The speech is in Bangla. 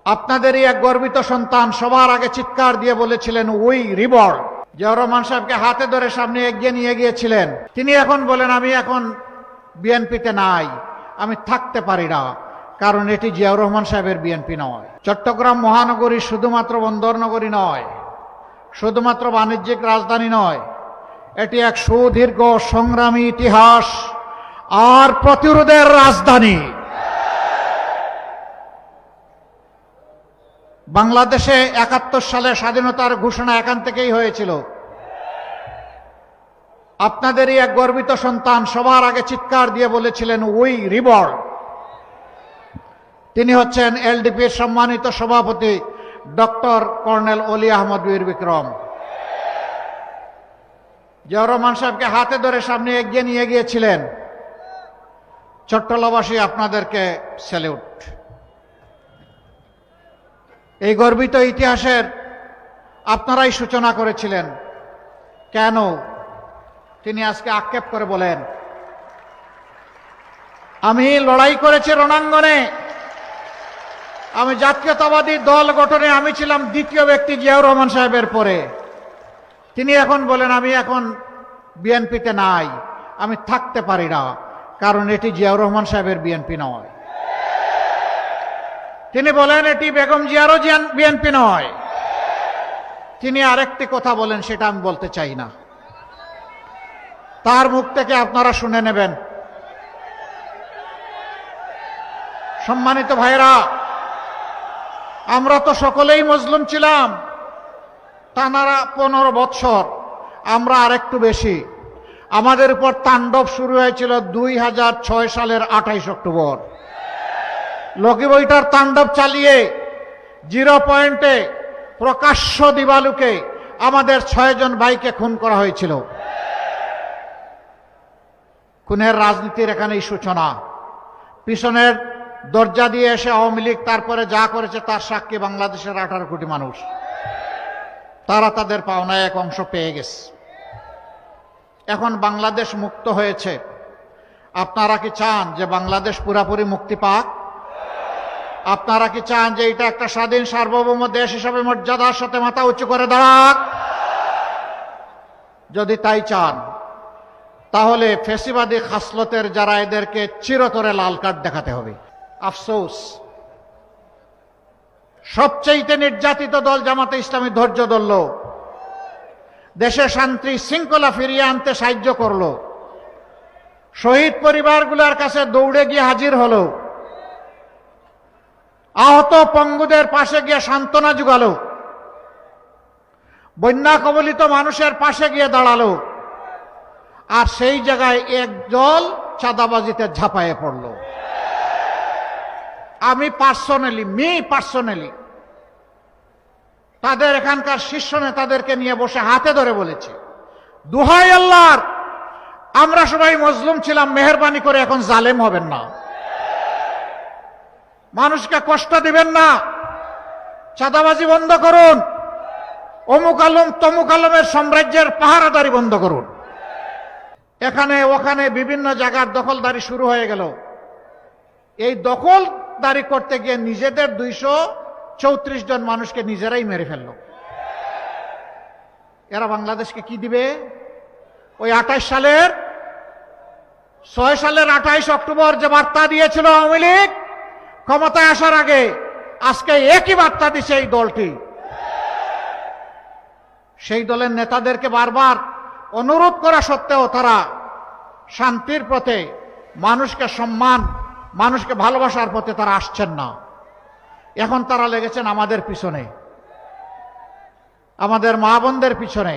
আপনাদেরই এক গর্বিত সন্তান সবার আগে চিৎকার দিয়ে বলেছিলেন উই রিবল। জিয়াউর রহমান সাহেবকে হাতে ধরে সামনে এগিয়ে নিয়ে গিয়েছিলেন। তিনি এখন বলেন আমি এখন বিএনপিতে নাই, আমি থাকতে পারি না, কারণ এটি জিয়াউর রহমান সাহেবের বিএনপি নয়। চট্টগ্রাম মহানগরী শুধুমাত্র বন্দর নগরী নয়, শুধুমাত্র বাণিজ্যিক রাজধানী নয়, এটি এক সুদীর্ঘ সংগ্রামী ইতিহাস আর প্রতিরোধের রাজধানী। বাংলাদেশে ৭১ সালে স্বাধীনতার ঘোষণা এখান থেকেই হয়েছিল। আপনাদেরই এক গর্বিত সন্তান সবার আগে চিৎকার দিয়ে বলেছিলেন উই রিবল। তিনি হচ্ছেন এলডিপির সম্মানিত সভাপতি ডক্টর কর্নেল অলি আহমদ বীর বিক্রম। জিয়াউর রহমান সাহেবকে হাতে ধরে সামনে এগিয়ে নিয়ে গিয়েছিলেন। চট্টলাবাসী আপনাদেরকে স্যালিউট। এই গর্বিত ইতিহাসের আপনারাই সূচনা করেছিলেন। কেন? তিনি আজকে আক্ষেপ করে বলেন আমি লড়াই করেছি রণাঙ্গনে, আমি জাতীয়তাবাদী দল গঠনে আমি ছিলাম দ্বিতীয় ব্যক্তি জিয়াউর রহমান সাহেবের পরে। তিনি এখন বলেন আমি এখন বিএনপিতে নাই, আমি থাকতে পারি না, কারণ এটি জিয়াউর রহমান সাহেবের বিএনপি নয়। তিনি বলেন এটি বেগম জিয়ারও বিএনপি নয়। তিনি আরেকটি কথা বলেন, সেটা আমি বলতে চাই না, তার মুখ থেকে আপনারা শুনে নেবেন। সম্মানিত ভাইরা, আমরা তো সকলেই মজলুম ছিলাম টানা 15 বৎসর, আমরা আরেকটু বেশি। আমাদের উপর তাণ্ডব শুরু হয়েছিল 2006 সালের 28 অক্টোবর। লকি বইটার তাণ্ডব চালিয়ে 0 পয়েন্টে প্রকাশ্য দিবালুকে আমাদের 6 জন ভাইকে খুন করা হয়েছিল। খুনের রাজনীতির এখানেই সূচনা। পিছনের দরজা দিয়ে এসে আওয়ামী লীগ তারপরে যা করেছে তার সাক্ষী বাংলাদেশের 18 কোটি মানুষ। তারা তাদের পাওনায় এক অংশ পেয়ে গেছে। এখন বাংলাদেশ মুক্ত হয়েছে। আপনারা কি চান যে বাংলাদেশ পুরাপুরি মুক্তি পাক? আপনারা কি চান যে এটা একটা স্বাধীন সার্বভৌম দেশ হিসাবে মর্যাদার সাথে মাথা উঁচু করে দাঁড়াক? যদি তাই চান, তাহলে ফেসিবাদী খাসলতের যারা এদেরকে চিরতরে লাল কার্ড দেখাতে হবে। আফসোস, সবচেয়ে নির্যাতিত দল জামাতে ইসলামী ধৈর্য ধরল, দেশে শান্তি শৃঙ্খলা ফিরিয়ে আনতে সাহায্য করল, শহীদ পরিবারগুলোর কাছে দৌড়ে গিয়ে হাজির হলো, আহত পঙ্গুদের পাশে গিয়ে সান্ত্বনা জুগালো, বন্যা কবলিত মানুষের পাশে গিয়ে দাঁড়ালো। আর সেই জায়গায় এক দল চাঁদাবাজিতে ঝাঁপায়ে পড়ল। আমি পার্সোনালি তাদের এখানকার শীর্ষ নেতাদেরকে নিয়ে বসে হাতে ধরে বলেছি, দোহাই আল্লাহর, আমরা সবাই মজলুম ছিলাম, মেহেরবানি করে এখন জালেম হবেন না, মানুষকে কষ্ট দিবেন না, চাঁদাবাজি বন্ধ করুন, অমুক আলম তমুক আলমের সাম্রাজ্যের পাহারাদারি বন্ধ করুন। এখানে ওখানে বিভিন্ন জায়গার দখলদারি শুরু হয়ে গেল। এই দখলদারি করতে গিয়ে নিজেদের 234 জন মানুষকে নিজেরাই মেরে ফেলল। এরা বাংলাদেশকে কি দিবে? ওই 6 সালের 28 অক্টোবর যে বার্তা দিয়েছিল আওয়ামী লীগ ক্ষমতায় আসার আগে, আজকে একই বার্তা দিচ্ছে এই দলটি। সেই দলের নেতাদেরকে বারবার অনুরোধ করা সত্ত্বেও তারা শান্তির পথে, মানুষকে সম্মান, মানুষকে ভালোবাসার পথে তারা আসছেন না। এখন তারা লেগেছেন আমাদের পিছনে, আমাদের মা বোনদের পিছনে।